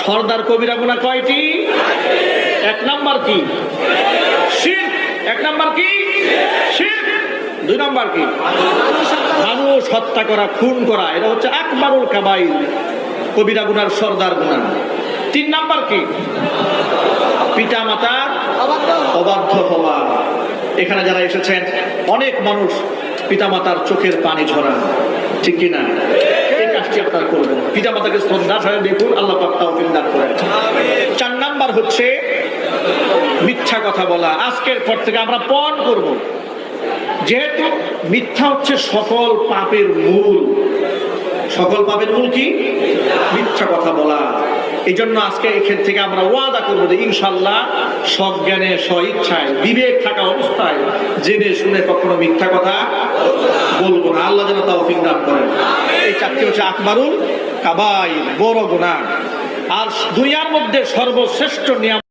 সরদার কবিরা গুনাহ কয়টি? এক নাম্বার কি? শিরক। এক নাম্বার কি? শিরক। দুই নাম্বার কি? মানুষ হত্যা করা, খুন করা, এটা হচ্ছে আকবারুল কাবাইর, কবিরা গুনার সরদার গুনাহ। তিন নাম্বার কি? পিতা মাতার অবাধ্য হওয়া। এখানে যারা এসেছেন অনেক মানুষ পিতা মাতার চোখের পানি ঝরান, ঠিক কিনা? এই কাজটি আপনারা করবেন, পিতা মাতাকে শ্রদ্ধা সহ দেখুন, আল্লাহ পাক তৌফিক দান করেন। চার নাম্বার হচ্ছে মিথ্যা কথা বলা। আজকের পর থেকে আমরা পণ করব, যেহেতু মিথ্যা হচ্ছে সকল পাপের মূল। সকল পাপের মূল কি? মিথ্যা কথা বলা। এই জন্য আজকে এখান থেকে আমরা ওয়াদা করবো যে ইনশাল্লাহ সজ্ঞানে, স্বইচ্ছায়, বিবেক থাকা অবস্থায় জেনে শুনে কখনো মিথ্যা কথা বলবো না। আল্লাহ যেন তৌফিক দান করেন। এই চারটি হচ্ছে আকবারুল কাবাইর, বড় গুনাহ। আর দুনিয়ার মধ্যে সর্বশ্রেষ্ঠ নিয়ামত